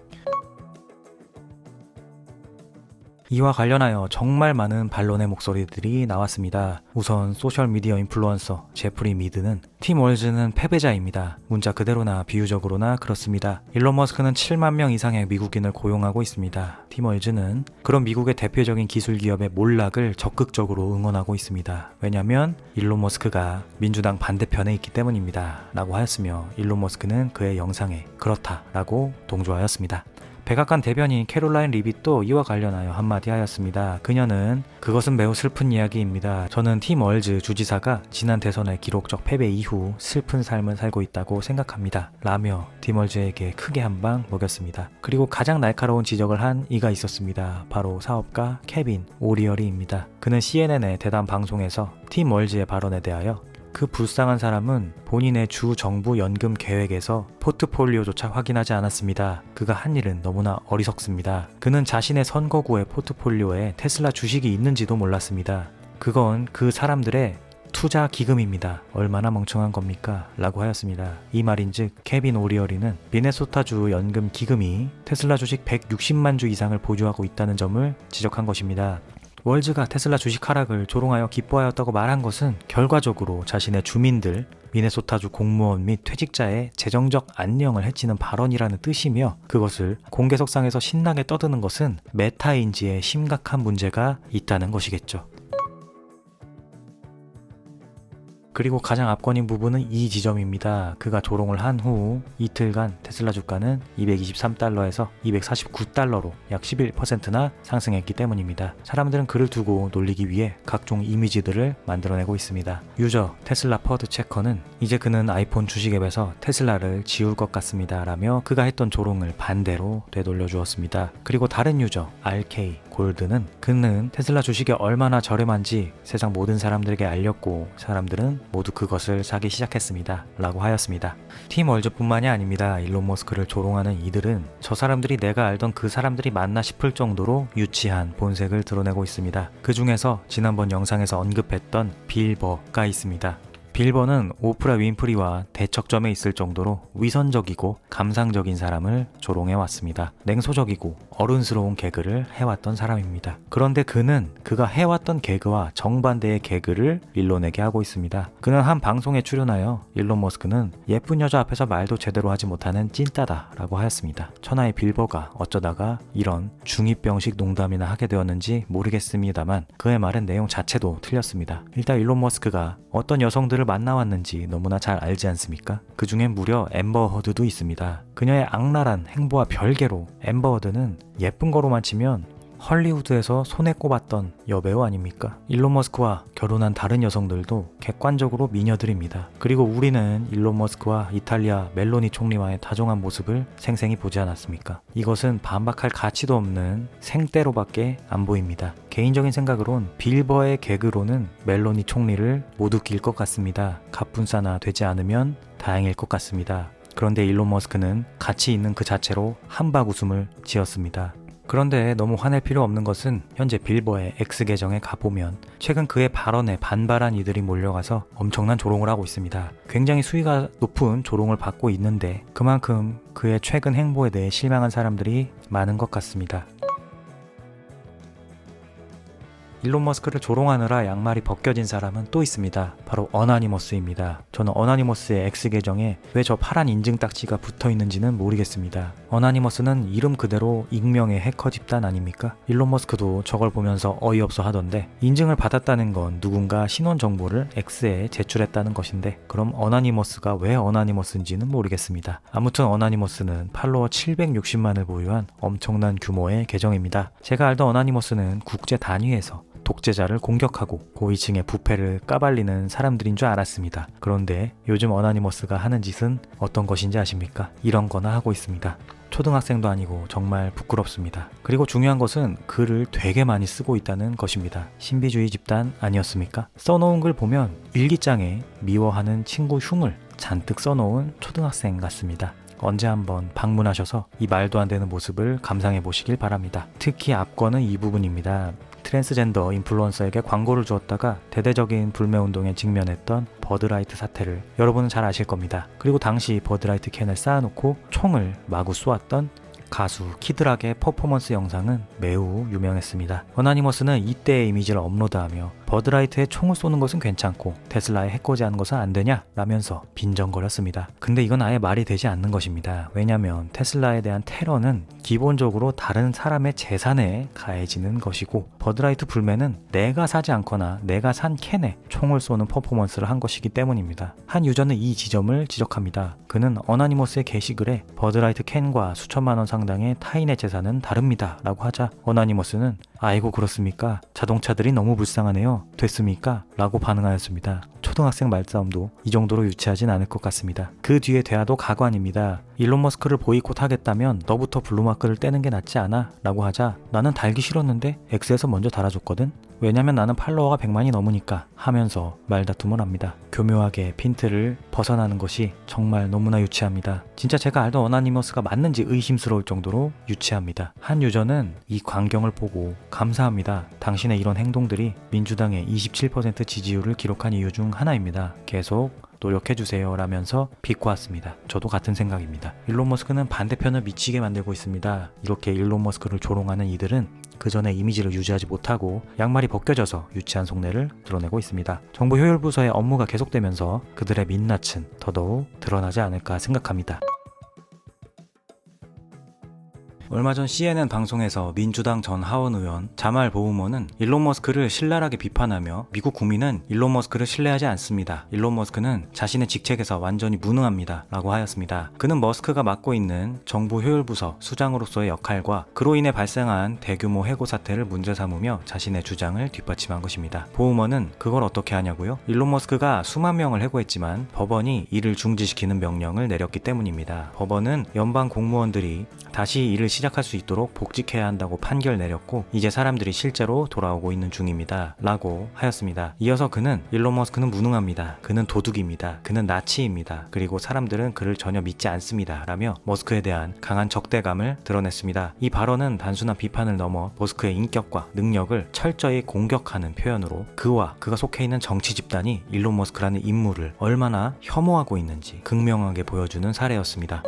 이와 관련하여 정말 많은 반론의 목소리들이 나왔습니다. 우선 소셜미디어 인플루언서 제프리 미드는 팀 월즈는 패배자입니다. 문자 그대로나 비유적으로나 그렇습니다. 일론 머스크는 7만 명 이상의 미국인을 고용하고 있습니다. 팀 월즈는 그런 미국의 대표적인 기술 기업의 몰락을 적극적으로 응원하고 있습니다. 왜냐하면 일론 머스크가 민주당 반대편에 있기 때문입니다. 라고 하였으며 일론 머스크는 그의 영상에 그렇다 라고 동조하였습니다. 백악관 대변인 캐롤라인 리빗도 이와 관련하여 한마디 하였습니다. 그녀는 그것은 매우 슬픈 이야기입니다. 저는 팀 월즈 주지사가 지난 대선의 기록적 패배 이후 슬픈 삶을 살고 있다고 생각합니다. 라며 팀 월즈에게 크게 한 방 먹였습니다. 그리고 가장 날카로운 지적을 한 이가 있었습니다. 바로 사업가 케빈 오리어리입니다. 그는 CNN의 대담 방송에서 팀 월즈의 발언에 대하여 그 불쌍한 사람은 본인의 주 정부 연금 계획에서 포트폴리오조차 확인하지 않았습니다. 그가 한 일은 너무나 어리석습니다. 그는 자신의 선거구의 포트폴리오에 테슬라 주식이 있는지도 몰랐습니다. 그건 그 사람들의 투자 기금입니다. 얼마나 멍청한 겁니까? 라고 하였습니다. 이 말인즉 케빈 오리어리는 미네소타주 연금 기금이 테슬라 주식 160만 주 이상을 보유하고 있다는 점을 지적한 것입니다. 월즈가 테슬라 주식 하락을 조롱하여 기뻐하였다고 말한 것은 결과적으로 자신의 주민들, 미네소타주 공무원 및 퇴직자의 재정적 안녕을 해치는 발언이라는 뜻이며 그것을 공개석상에서 신나게 떠드는 것은 메타인지에 심각한 문제가 있다는 것이겠죠. 그리고 가장 압권인 부분은 이 지점입니다. 그가 조롱을 한 후 이틀간 테슬라 주가는 223달러에서 249달러로 약 11%나 상승했기 때문입니다. 사람들은 그를 두고 놀리기 위해 각종 이미지들을 만들어내고 있습니다. 유저 테슬라 퍼드 체커는 이제 그는 아이폰 주식 앱에서 테슬라를 지울 것 같습니다. 라며 그가 했던 조롱을 반대로 되돌려 주었습니다. 그리고 다른 유저 RK 골드는 그는 테슬라 주식이 얼마나 저렴한지 세상 모든 사람들에게 알렸고 사람들은 모두 그것을 사기 시작했습니다. 라고 하였습니다. 팀 월즈뿐만이 아닙니다. 일론 머스크를 조롱하는 이들은 저 사람들이 내가 알던 그 사람들이 맞나 싶을 정도로 유치한 본색을 드러내고 있습니다. 그 중에서 지난번 영상에서 언급했던 빌 버가 있습니다. 빌 버는 오프라 윈프리와 대척점에 있을 정도로 위선적이고 감상적인 사람을 조롱해왔습니다. 냉소적이고 어른스러운 개그를 해왔던 사람입니다. 그런데 그는 그가 해왔던 개그와 정반대의 개그를 일론에게 하고 있습니다. 그는 한 방송에 출연하여 일론 머스크는 예쁜 여자 앞에서 말도 제대로 하지 못하는 찐따다 라고 하였습니다. 천하의 빌 버가 어쩌다가 이런 중2병식 농담이나 하게 되었는지 모르겠습니다만 그의 말은 내용 자체도 틀렸습니다. 일단 일론 머스크가 어떤 여성들을 만나왔는지 너무나 잘 알지 않습니까? 그 중엔 무려 앰버 허드도 있습니다. 그녀의 악랄한 행보와 별개로 앰버 허드는 예쁜 거로만 치면 헐리우드에서 손에 꼽았던 여배우 아닙니까? 일론 머스크와 결혼한 다른 여성들도 객관적으로 미녀들입니다. 그리고 우리는 일론 머스크와 이탈리아 멜로니 총리와의 다정한 모습을 생생히 보지 않았습니까? 이것은 반박할 가치도 없는 생떼로밖에 안 보입니다. 개인적인 생각으론 빌버의 개그로는 멜로니 총리를 못 웃길 것 같습니다. 갑분싸나 되지 않으면 다행일 것 같습니다. 그런데 일론 머스크는 가치 있는 그 자체로 한박 웃음을 지었습니다. 그런데 너무 화낼 필요 없는 것은 현재 빌버의 X 계정에 가보면 최근 그의 발언에 반발한 이들이 몰려가서 엄청난 조롱을 하고 있습니다. 굉장히 수위가 높은 조롱을 받고 있는데 그만큼 그의 최근 행보에 대해 실망한 사람들이 많은 것 같습니다. 일론 머스크를 조롱하느라 양말이 벗겨진 사람은 또 있습니다. 바로 어나니머스입니다. 저는 어나니머스의 X 계정에 왜 저 파란 인증 딱지가 붙어 있는지는 모르겠습니다. 어나니머스는 이름 그대로 익명의 해커 집단 아닙니까? 일론 머스크도 저걸 보면서 어이없어 하던데 인증을 받았다는 건 누군가 신원 정보를 X에 제출했다는 것인데 그럼 어나니머스가 왜 어나니머스인지는 모르겠습니다. 아무튼 어나니머스는 팔로워 760만을 보유한 엄청난 규모의 계정입니다. 제가 알던 어나니머스는 국제 단위에서 독재자를 공격하고 고위층의 부패를 까발리는 사람들인 줄 알았습니다. 그런데 요즘 어나니머스가 하는 짓은 어떤 것인지 아십니까? 이런 거나 하고 있습니다. 초등학생도 아니고 정말 부끄럽습니다. 그리고 중요한 것은 글을 되게 많이 쓰고 있다는 것입니다. 신비주의 집단 아니었습니까? 써놓은 글 보면 일기장에 미워하는 친구 흉을 잔뜩 써놓은 초등학생 같습니다. 언제 한번 방문하셔서 이 말도 안 되는 모습을 감상해 보시길 바랍니다. 특히 압권은 이 부분입니다. 트랜스젠더 인플루언서에게 광고를 주었다가 대대적인 불매운동에 직면했던 버드라이트 사태를 여러분은 잘 아실 겁니다. 그리고 당시 버드라이트 캔을 쌓아놓고 총을 마구 쏘았던 가수 키드락의 퍼포먼스 영상은 매우 유명했습니다. 어나니머스는 이때의 이미지를 업로드하며 버드라이트에 총을 쏘는 것은 괜찮고 테슬라에 해코지하는 것은 안 되냐? 라면서 빈정거렸습니다. 근데 이건 아예 말이 되지 않는 것입니다. 왜냐면 테슬라에 대한 테러는 기본적으로 다른 사람의 재산에 가해지는 것이고 버드라이트 불매는 내가 사지 않거나 내가 산 캔에 총을 쏘는 퍼포먼스를 한 것이기 때문입니다. 한 유저는 이 지점을 지적합니다. 그는 어나니머스의 게시글에 버드라이트 캔과 수천만 원 상당의 타인의 재산은 다릅니다 라고 하자 어나니머스는 아이고 그렇습니까? 자동차들이 너무 불쌍하네요. 됐습니까? 라고 반응하였습니다. 초등학생 말싸움도 이 정도로 유치하진 않을 것 같습니다. 그 뒤에 대화도 가관입니다. 일론 머스크를 보이콧 하겠다면 너부터 블루마크를 떼는 게 낫지 않아? 라고 하자 나는 달기 싫었는데 X에서 먼저 달아줬거든? 왜냐면 나는 팔로워가 100만이 넘으니까 하면서 말다툼을 합니다. 교묘하게 핀트를 벗어나는 것이 정말 너무나 유치합니다. 진짜 제가 알던 어나니머스가 맞는지 의심스러울 정도로 유치합니다. 한 유저는 이 광경을 보고 감사합니다. 당신의 이런 행동들이 민주당의 27% 지지율을 기록한 이유 중 하나입니다. 계속 노력해주세요 라면서 비꼬았습니다. 저도 같은 생각입니다. 일론 머스크는 반대편을 미치게 만들고 있습니다. 이렇게 일론 머스크를 조롱하는 이들은 그 전에 이미지를 유지하지 못하고 양말이 벗겨져서 유치한 속내를 드러내고 있습니다. 정부 효율부서의 업무가 계속되면서 그들의 민낯은 더더욱 드러나지 않을까 생각합니다. 얼마 전 CNN 방송에서 민주당 전 하원 의원 자말 보우먼은 일론 머스크를 신랄하게 비판하며 미국 국민은 일론 머스크를 신뢰하지 않습니다. 일론 머스크는 자신의 직책에서 완전히 무능합니다. 라고 하였습니다. 그는 머스크가 맡고 있는 정부 효율부서 수장으로서의 역할과 그로 인해 발생한 대규모 해고 사태를 문제 삼으며 자신의 주장을 뒷받침한 것입니다. 보우먼은 그걸 어떻게 하냐고요? 일론 머스크가 수만 명을 해고했지만 법원이 이를 중지시키는 명령을 내렸기 때문입니다. 법원은 연방 공무원들이 다시 일을 시작할 수 있도록 복직해야 한다고 판결 내렸고 이제 사람들이 실제로 돌아오고 있는 중입니다. 라고 하였습니다. 이어서 그는 일론 머스크는 무능합니다. 그는 도둑입니다. 그는 나치입니다. 그리고 사람들은 그를 전혀 믿지 않습니다. 라며 머스크에 대한 강한 적대감을 드러냈습니다. 이 발언은 단순한 비판을 넘어 머스크의 인격과 능력을 철저히 공격하는 표현으로 그와 그가 속해 있는 정치 집단이 일론 머스크라는 인물을 얼마나 혐오하고 있는지 극명하게 보여주는 사례였습니다.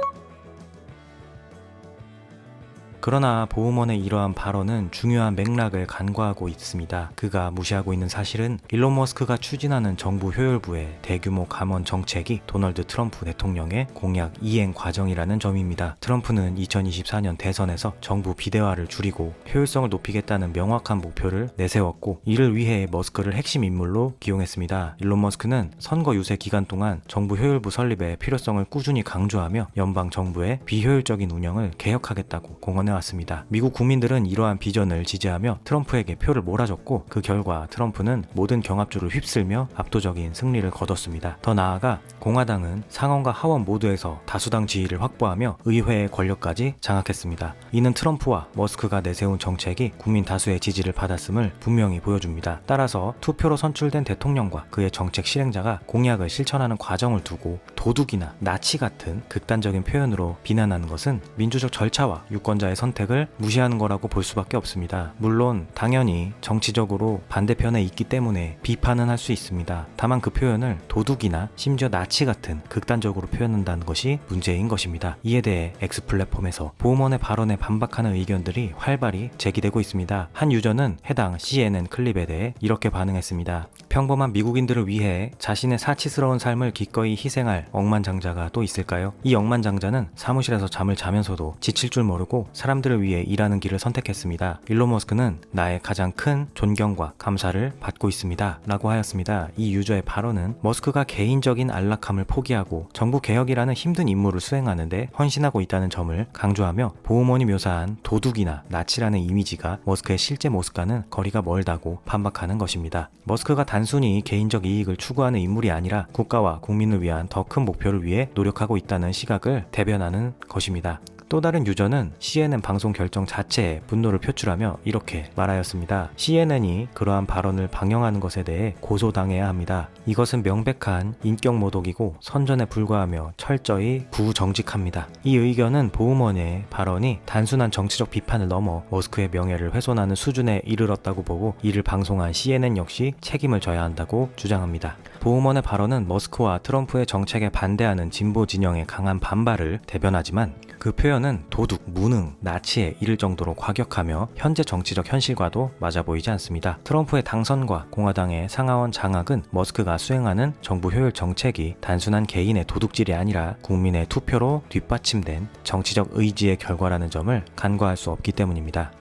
그러나 보우먼의 이러한 발언은 중요한 맥락을 간과하고 있습니다. 그가 무시하고 있는 사실은 일론 머스크가 추진하는 정부 효율부의 대규모 감원 정책이 도널드 트럼프 대통령의 공약 이행 과정이라는 점입니다. 트럼프는 2024년 대선에서 정부 비대화를 줄이고 효율성을 높이겠다는 명확한 목표를 내세웠고 이를 위해 머스크를 핵심 인물로 기용했습니다. 일론 머스크는 선거 유세 기간 동안 정부 효율부 설립의 필요성을 꾸준히 강조하며 연방 정부의 비효율적인 운영을 개혁하겠다고 공언해 왔습니다. 미국 국민들은 이러한 비전을 지지하며 트럼프에게 표를 몰아줬고 그 결과 트럼프는 모든 경합주를 휩쓸며 압도적인 승리를 거뒀습니다. 더 나아가 공화당은 상원과 하원 모두에서 다수당 지위를 확보하며 의회의 권력까지 장악했습니다. 이는 트럼프와 머스크가 내세운 정책이 국민 다수의 지지를 받았음을 분명히 보여줍니다. 따라서 투표로 선출된 대통령과 그의 정책 실행자가 공약을 실천하는 과정을 두고 도둑이나 나치 같은 극단적인 표현으로 비난하는 것은 민주적 절차와 유권자의 선택을 무시하는 거라고 볼 수밖에 없습니다. 물론 당연히 정치적으로 반대편에 있기 때문에 비판은 할 수 있습니다. 다만 그 표현을 도둑이나 심지어 나치 같은 극단적으로 표현한다는 것이 문제인 것입니다. 이에 대해 X 플랫폼에서 보우먼의 발언에 반박하는 의견들이 활발히 제기되고 있습니다. 한 유저는 해당 CNN 클립에 대해 이렇게 반응했습니다. 평범한 미국인들을 위해 자신의 사치스러운 삶을 기꺼이 희생할 억만장자가 또 있을까요? 이 억만장자는 사무실에서 잠을 자면서도 지칠 줄 모르고 사람들을 위해 일하는 길을 선택했습니다. 일론 머스크는 나의 가장 큰 존경과 감사를 받고 있습니다. 라고 하였습니다. 이 유저의 발언은 머스크가 개인적인 안락함을 포기하고 정부 개혁이라는 힘든 임무를 수행하는데 헌신하고 있다는 점을 강조하며 보우먼이 묘사한 도둑이나 나치라는 이미지가 머스크의 실제 모습과는 거리가 멀다고 반박하는 것입니다. 머스크가 단순히 개인적 이익을 추구하는 인물이 아니라 국가와 국민을 위한 더 큰 목표를 위해 노력하고 있다는 시각을 대변하는 것입니다. 또 다른 유저는 CNN 방송 결정 자체에 분노를 표출하며 이렇게 말하였습니다. CNN이 그러한 발언을 방영하는 것에 대해 고소당해야 합니다. 이것은 명백한 인격 모독이고 선전에 불과하며 철저히 부정직합니다. 이 의견은 보우먼의 발언이 단순한 정치적 비판을 넘어 머스크의 명예를 훼손하는 수준에 이르렀다고 보고 이를 방송한 CNN 역시 책임을 져야 한다고 주장합니다. 보우먼의 발언은 머스크와 트럼프의 정책에 반대하는 진보 진영의 강한 반발을 대변하지만 그 표현은 도둑, 무능, 나치에 이를 정도로 과격하며 현재 정치적 현실과도 맞아 보이지 않습니다. 트럼프의 당선과 공화당의 상하원 장악은 머스크가 수행하는 정부 효율 정책이 단순한 개인의 도둑질이 아니라 국민의 투표로 뒷받침된 정치적 의지의 결과라는 점을 간과할 수 없기 때문입니다.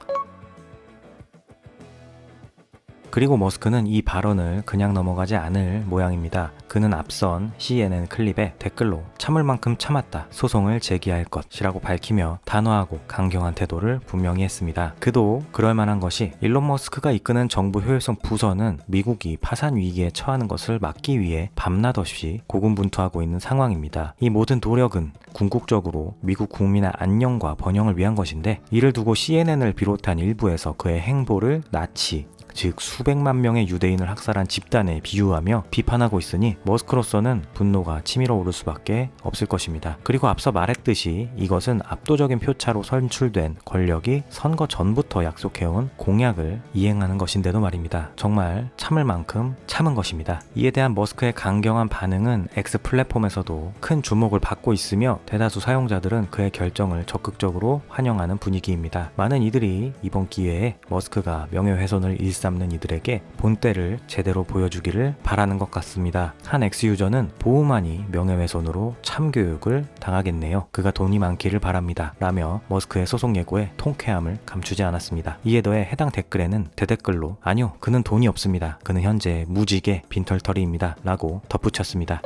그리고 머스크는 이 발언을 그냥 넘어가지 않을 모양입니다. 그는 앞선 CNN 클립에 댓글로 참을 만큼 참았다, 소송을 제기할 것이라고 밝히며 단호하고 강경한 태도를 분명히 했습니다. 그도 그럴 만한 것이 일론 머스크가 이끄는 정부 효율성 부서는 미국이 파산 위기에 처하는 것을 막기 위해 밤낮 없이 고군분투하고 있는 상황입니다. 이 모든 노력은 궁극적으로 미국 국민의 안녕과 번영을 위한 것인데, 이를 두고 CNN을 비롯한 일부에서 그의 행보를 나치, 즉 수백만 명의 유대인을 학살한 집단에 비유하며 비판하고 있으니 머스크로서는 분노가 치밀어 오를 수밖에 없을 것입니다. 그리고 앞서 말했듯이 이것은 압도적인 표차로 선출된 권력이 선거 전부터 약속해온 공약을 이행하는 것인데도 말입니다. 정말 참을 만큼 참은 것입니다. 이에 대한 머스크의 강경한 반응은 X 플랫폼에서도 큰 주목을 받고 있으며 대다수 사용자들은 그의 결정을 적극적으로 환영하는 분위기입니다. 많은 이들이 이번 기회에 머스크가 명예훼손을 일삼는 이들에게 본때를 제대로 보여주기를 바라는 것 같습니다. 한 X유저는 보우만이 명예훼손으로 참교육을 당하겠네요. 그가 돈이 많기를 바랍니다. 라며 머스크의 소송 예고에 통쾌함을 감추지 않았습니다. 이에 더해 해당 댓글에는 대댓글로 아니요, 그는 돈이 없습니다. 그는 현재 무직의 빈털터리입니다. 라고 덧붙였습니다.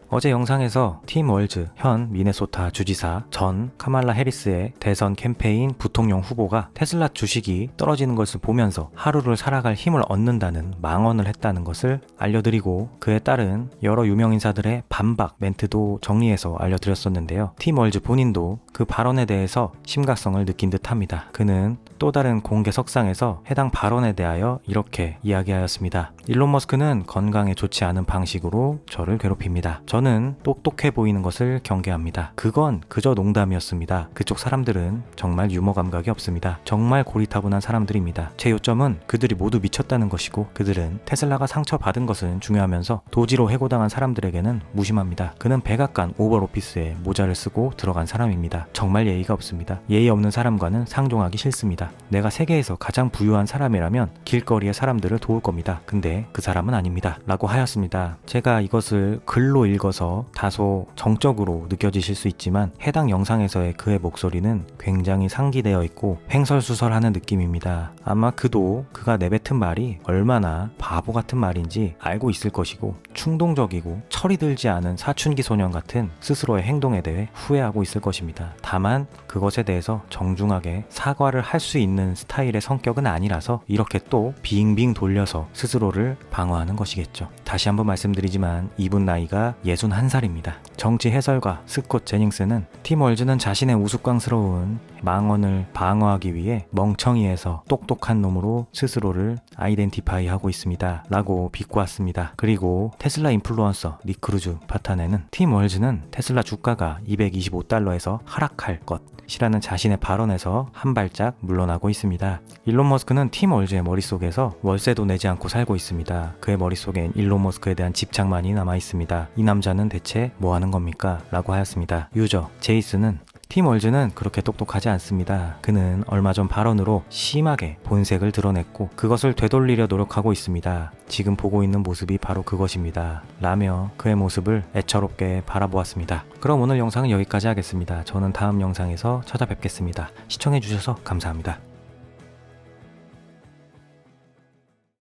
어제 영상에서 팀 월즈 현 미네소타 주지사 전 카말라 해리스의 대선 캠페인 부통령 후보가 테슬라 주식이 떨어지는 것을 보면서 하루를 살아갈 힘을 얻는다는 망언을 했다는 것을 알려드리고, 그에 따른 여러 유명인사들의 반박 멘트도 정리해서 알려드렸었는데요. 팀 월즈 본인도 그 발언에 대해서 심각성을 느낀 듯합니다. 그는 또 다른 공개석상에서 해당 발언에 대하여 이렇게 이야기하였습니다. 일론 머스크는 건강에 좋지 않은 방식으로 저를 괴롭힙니다. 저는 똑똑해 보이는 것을 경계합니다. 그건 그저 농담이었습니다. 그쪽 사람들은 정말 유머 감각이 없습니다. 정말 고리타분한 사람들입니다. 제 요점은 그들이 모두 미쳤다는 것이고, 그들은 테슬라가 상처받은 것은 중요하면서 도지로 해고당한 사람들에게는 무심합니다. 그는 백악관 오버오피스에 모자를 쓰고 들어간 사람입니다. 정말 예의가 없습니다. 예의 없는 사람과는 상종하기 싫습니다. 내가 세계에서 가장 부유한 사람이라면 길거리의 사람들을 도울 겁니다. 근데 그 사람은 아닙니다. 라고 하였습니다. 제가 이것을 글로 읽어서 다소 정적으로 느껴지실 수 있지만 해당 영상에서의 그의 목소리는 굉장히 상기되어 있고 횡설수설하는 느낌입니다. 아마 그도 그가 내뱉은 말이 얼마나 바보 같은 말인지 알고 있을 것이고, 충동적이고 철이 들지 않은 사춘기 소년 같은 스스로의 행동에 대해 후회하고 있을 것입니다. 다만 그것에 대해서 정중하게 사과를 할 수 있는 스타일의 성격은 아니라서 이렇게 또 빙빙 돌려서 스스로를 방어하는 것이겠죠. 다시 한번 말씀드리지만 이분 나이가 61살입니다. 정치 해설가 스콧 제닝스는 팀 월즈는 자신의 우스꽝스러운 망언을 방어하기 위해 멍청이에서 똑똑한 놈으로 스스로를 아이덴티파이하고 있습니다. 라고 비꼬았습니다. 그리고 테슬라 인플루언서 닉 크루즈 바탄에는 팀 월즈는 테슬라 주가가 $225에서 하락할 것이라는 자신의 발언에서 한 발짝 물러나고 있습니다. 일론 머스크는 팀 월즈의 머릿속에서 월세도 내지 않고 살고 있습니다. 그의 머릿속엔 일론 머스크에 대한 집착만이 남아 있습니다. 이 남자는 대체 뭐 하는 겁니까? 라고 하였습니다. 유저 제이슨은 팀 월즈는 그렇게 똑똑하지 않습니다. 그는 얼마 전 발언으로 심하게 본색을 드러냈고 그것을 되돌리려 노력하고 있습니다. 지금 보고 있는 모습이 바로 그것입니다. 라며 그의 모습을 애처롭게 바라보았습니다. 그럼 오늘 영상은 여기까지 하겠습니다. 저는 다음 영상에서 찾아뵙겠습니다. 시청해주셔서 감사합니다.